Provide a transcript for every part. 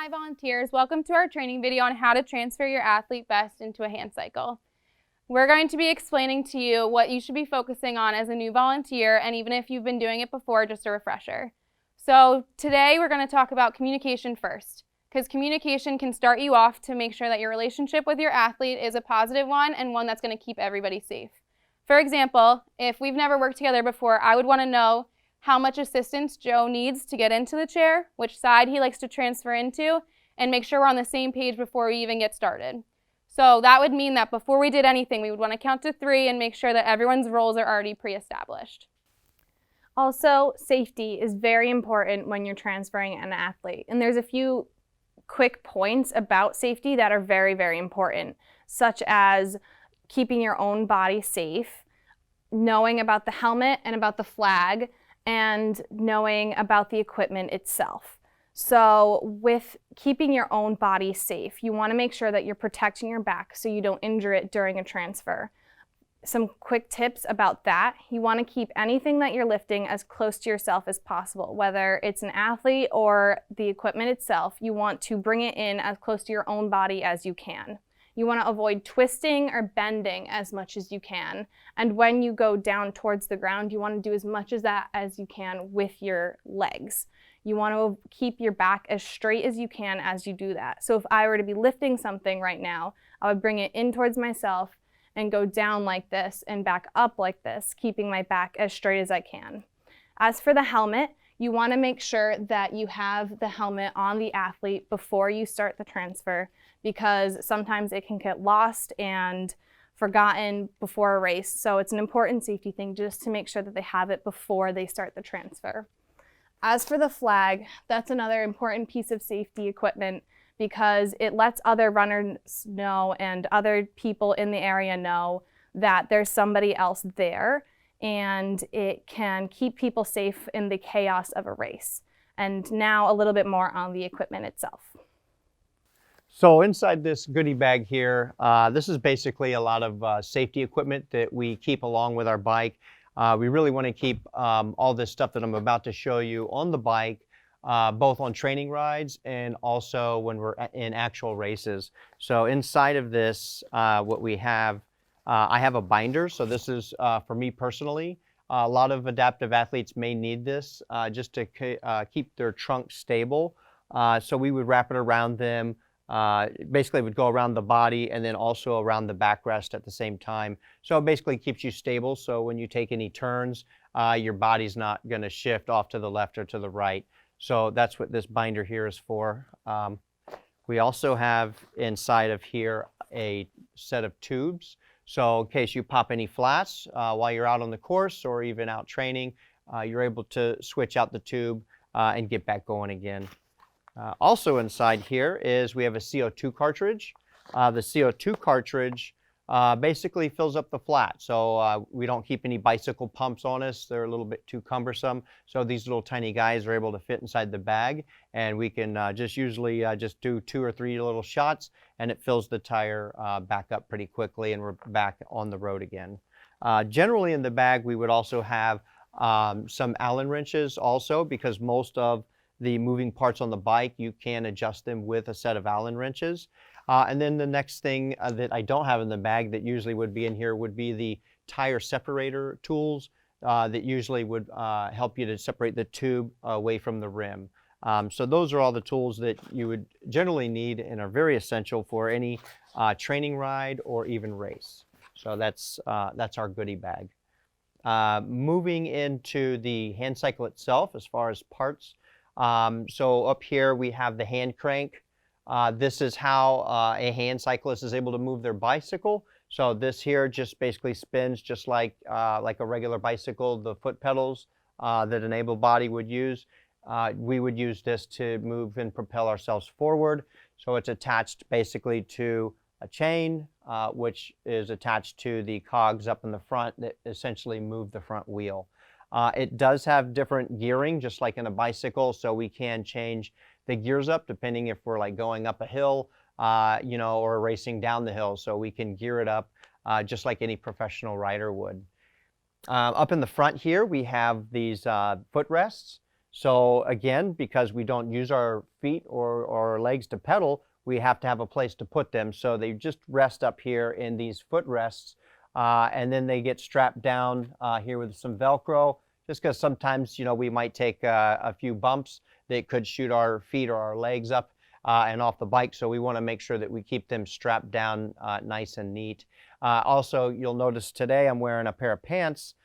Hi volunteers, welcome to our training video on how to transfer your athlete vest into a hand cycle. We're going to be explaining to you what you should be focusing on as a new volunteer, and even if you've been doing it before, just a refresher. So today we're going to talk about communication first, because communication can start you off to make sure that your relationship with your athlete is a positive one and one that's going to keep everybody safe. For example, if we've never worked together before, I would want to know how much assistance Joe needs to get into the chair, which side he likes to transfer into, and make sure we're on the same page before we even get started. So that would mean that before we did anything, we would want to count to 3 and make sure that everyone's roles are already pre-established. Also, safety is very important when you're transferring an athlete. And there's a few quick points about safety that are very, very important, such as keeping your own body safe, knowing about the helmet and about the flag, and knowing about the equipment itself. So with keeping your own body safe, you want to make sure that you're protecting your back so you don't injure it during a transfer. Some quick tips about that: you want to keep anything that you're lifting as close to yourself as possible, whether it's an athlete or the equipment itself. You want to bring it in as close to your own body as you can. You want to avoid twisting or bending as much as you can. And when you go down towards the ground, you want to do as much of that as you can with your legs. You want to keep your back as straight as you can as you do that. So if I were to be lifting something right now, I would bring it in towards myself and go down like this and back up like this, keeping my back as straight as I can. As for the helmet, you want to make sure that you have the helmet on the athlete before you start the transfer, because sometimes it can get lost and forgotten before a race. So it's an important safety thing just to make sure that they have it before they start the transfer. As for the flag, that's another important piece of safety equipment, because it lets other runners know and other people in the area know that there's somebody else there, and it can keep people safe in the chaos of a race. And now a little bit more on the equipment itself. So inside this goodie bag here, this is basically a lot of safety equipment that we keep along with our bike. We really want to keep all this stuff that I'm about to show you on the bike, both on training rides and also when we're in actual races. So inside of this, what we have, I have a binder. So this is for me personally. A lot of adaptive athletes may need this just to keep their trunk stable. So we would wrap it around them. Basically it would go around the body and then also around the backrest at the same time. So it basically keeps you stable. So when you take any turns, your body's not going to shift off to the left or to the right. So that's what this binder here is for. We also have inside of here a set of tubes. So in case you pop any flats while you're out on the course or even out training, you're able to switch out the tube and get back going again. Also inside here is we have a CO2 cartridge. The CO2 cartridge basically fills up the flat. So we don't keep any bicycle pumps on us. They're a little bit too cumbersome. So these little tiny guys are able to fit inside the bag, and we can usually just do 2 or 3 little shots, and it fills the tire back up pretty quickly, and we're back on the road again. Generally in the bag we would also have some Allen wrenches also, because most of the moving parts on the bike, you can adjust them with a set of Allen wrenches. And then the next thing that I don't have in the bag that usually would be in here would be the tire separator tools that usually would help you to separate the tube away from the rim. So those are all the tools that you would generally need and are very essential for any training ride or even race. So that's our goodie bag. Moving into the hand cycle itself as far as parts. So up here we have the hand crank. This is how a hand cyclist is able to move their bicycle. So this here just basically spins just like a regular bicycle. The foot pedals that an able body would use, we would use this to move and propel ourselves forward. So it's attached basically to a chain, which is attached to the cogs up in the front that essentially move the front wheel. It does have different gearing, just like in a bicycle, so we can change the gears up depending if we're like going up a hill, or racing down the hill. So we can gear it up just like any professional rider would. Up in the front here, we have these footrests. So again, because we don't use our feet or our legs to pedal, we have to have a place to put them. So they just rest up here in these footrests, and then they get strapped down here with some Velcro, just because sometimes, you know, we might take a few bumps that could shoot our feet or our legs up and off the bike. So we want to make sure that we keep them strapped down nice and neat. Also, you'll notice today I'm wearing a pair of pants.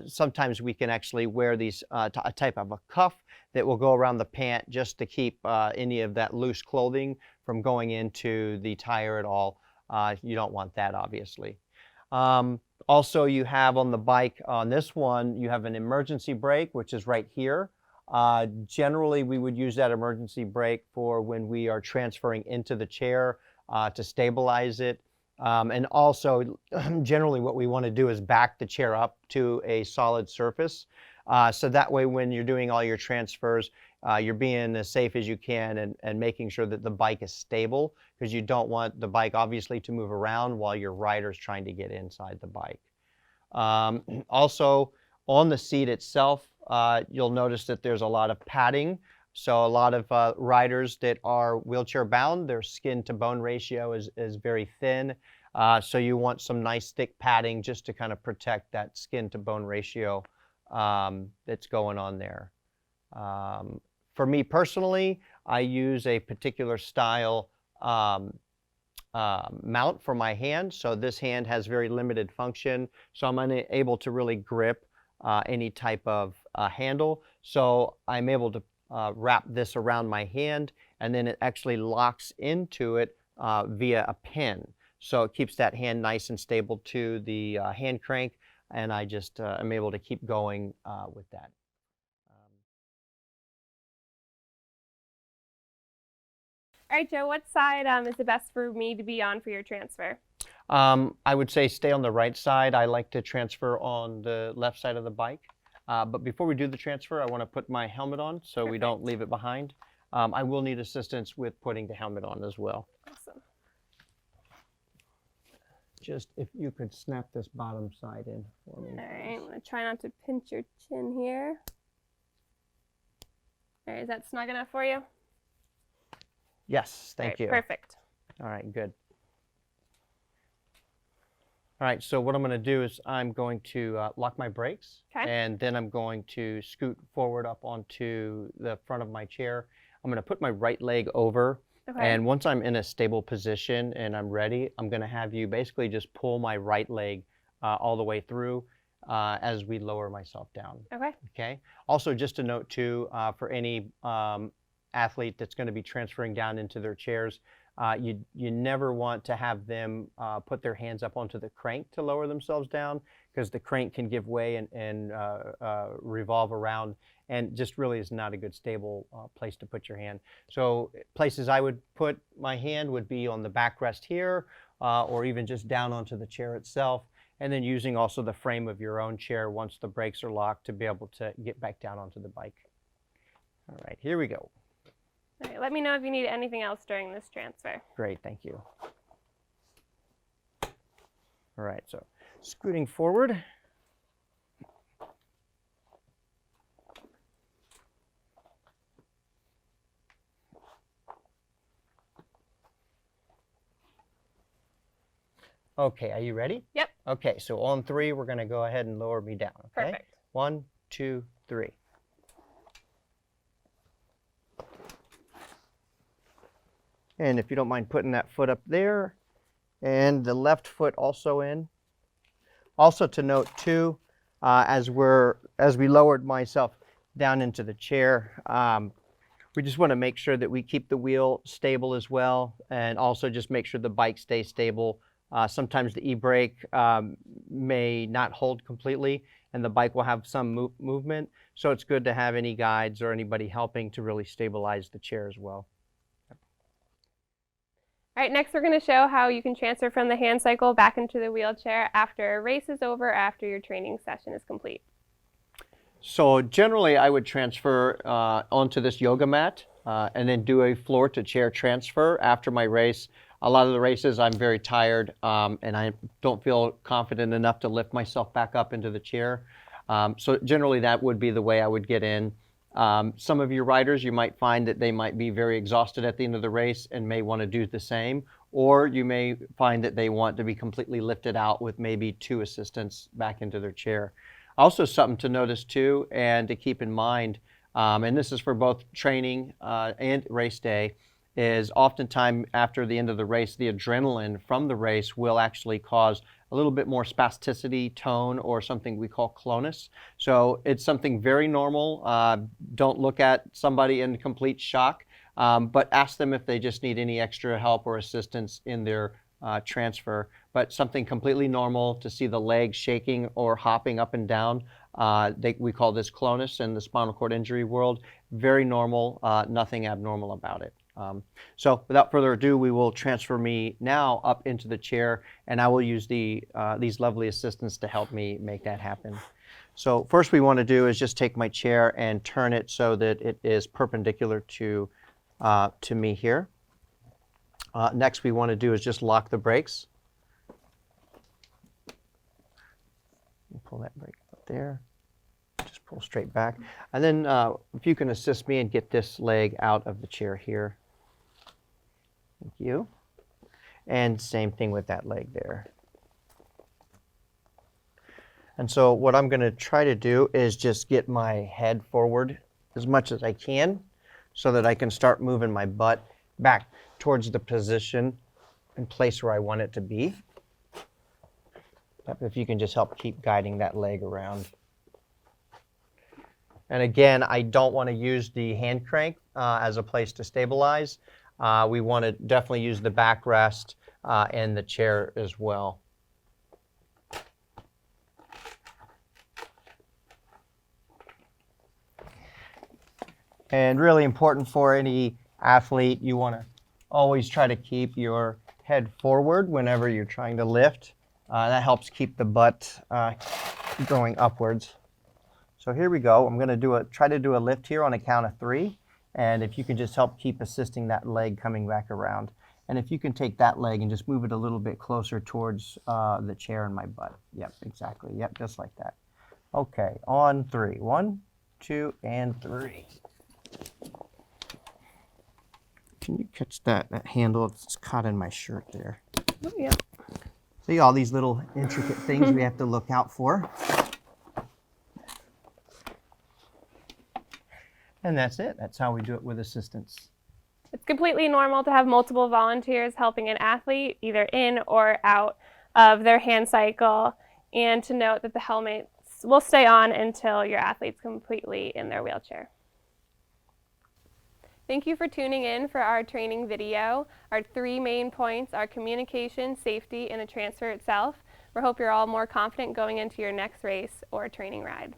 Sometimes we can actually wear these a type of a cuff that will go around the pant just to keep any of that loose clothing from going into the tire at all. You don't want that, obviously. Also, you have on the bike, on this one, you have an emergency brake, which is right here. Generally, we would use that emergency brake for when we are transferring into the chair to stabilize it. And also, generally what we want to do is back the chair up to a solid surface. So that way when you're doing all your transfers, you're being as safe as you can and making sure that the bike is stable, because you don't want the bike obviously to move around while your rider's trying to get inside the bike. Also, on the seat itself, you'll notice that there's a lot of padding. So a lot of riders that are wheelchair bound, their skin to bone ratio is very thin. So you want some nice thick padding just to kind of protect that skin to bone ratio that's going on there. For me personally, I use a particular style mount for my hand. So this hand has very limited function, so I'm unable to really grip any type of handle. So I'm able to wrap this around my hand, and then it actually locks into it via a pin. So it keeps that hand nice and stable to the hand crank, and I just am able to keep going with that. All right, Joe, what side is the best for me to be on for your transfer? I would say stay on the right side. I like to transfer on the left side of the bike. But before we do the transfer, I want to put my helmet on so we don't leave it behind. I will need assistance with putting the helmet on as well. Awesome. Just if you could snap this bottom side in for me. All right, I'm going to try not to pinch your chin here. All right, is that snug enough for you? Yes, thank you. Perfect. All right, good. All right, so what I'm going to do is I'm going to lock my brakes, and then I'm going to scoot forward up onto the front of my chair. I'm going to put my right leg over, and once I'm in a stable position and I'm ready, I'm going to have you basically just pull my right leg all the way through as we lower myself down. Okay. Also, just a note too, for any athlete that's going to be transferring down into their chairs, you never want to have them put their hands up onto the crank to lower themselves down, because the crank can give way and revolve around, and just really is not a good stable place to put your hand. So places I would put my hand would be on the backrest here, or even just down onto the chair itself, and then using also the frame of your own chair once the brakes are locked to be able to get back down onto the bike. All right, here we go. All right, let me know if you need anything else during this transfer. Great, thank you. All right, so scooting forward. Okay, are you ready? Yep. Okay, so on 3, we're going to go ahead and lower me down. Okay? Perfect. 1, 2, 3. And if you don't mind putting that foot up there, and the left foot also in. Also to note too, as we lowered myself down into the chair, we just want to make sure that we keep the wheel stable as well, and also just make sure the bike stays stable. Sometimes the e-brake may not hold completely, and the bike will have some movement, so it's good to have any guides or anybody helping to really stabilize the chair as well. All right, next we're going to show how you can transfer from the hand cycle back into the wheelchair after a race is over, after your training session is complete. So generally I would transfer onto this yoga mat and then do a floor to chair transfer after my race. A lot of the races I'm very tired and I don't feel confident enough to lift myself back up into the chair. So generally that would be the way I would get in. Some of your riders, you might find that they might be very exhausted at the end of the race and may want to do the same, or you may find that they want to be completely lifted out with maybe 2 assistants back into their chair. Also, something to notice too and to keep in mind, and this is for both training and race day, is oftentimes after the end of the race, the adrenaline from the race will actually cause a little bit more spasticity, tone, or something we call clonus. So it's something very normal. Don't look at somebody in complete shock, but ask them if they just need any extra help or assistance in their transfer. But something completely normal to see the legs shaking or hopping up and down. We call this clonus in the spinal cord injury world. Very normal, nothing abnormal about it. So without further ado, we will transfer me now up into the chair, and I will use these lovely assistants to help me make that happen. So first we want to do is just take my chair and turn it so that it is perpendicular to me here. Next we want to do is just lock the brakes. Pull that brake up there. Just pull straight back. And then if you can assist me and get this leg out of the chair here. Thank you. And same thing with that leg there. And so what I'm going to try to do is just get my head forward as much as I can so that I can start moving my butt back towards the position and place where I want it to be. If you can just help keep guiding that leg around. And again, I don't want to use the hand crank as a place to stabilize. We want to definitely use the backrest and the chair as well. And really important for any athlete, you want to always try to keep your head forward whenever you're trying to lift. That helps keep the butt going upwards. So here we go. I'm going to try to do a lift here on a count of 3. And if you can just help keep assisting that leg coming back around. And if you can take that leg and just move it a little bit closer towards the chair and my butt. Yep, exactly. Yep, just like that. Okay, on 3. 1, 2, and 3. Can you catch that handle? It's caught in my shirt there. Oh, yeah. See all these little intricate things we have to look out for. And that's it. That's how we do it with assistance. It's completely normal to have multiple volunteers helping an athlete either in or out of their hand cycle, and to note that the helmets will stay on until your athlete's completely in their wheelchair. Thank you for tuning in for our training video. Our 3 main points are communication, safety, and the transfer itself. We hope you're all more confident going into your next race or training ride.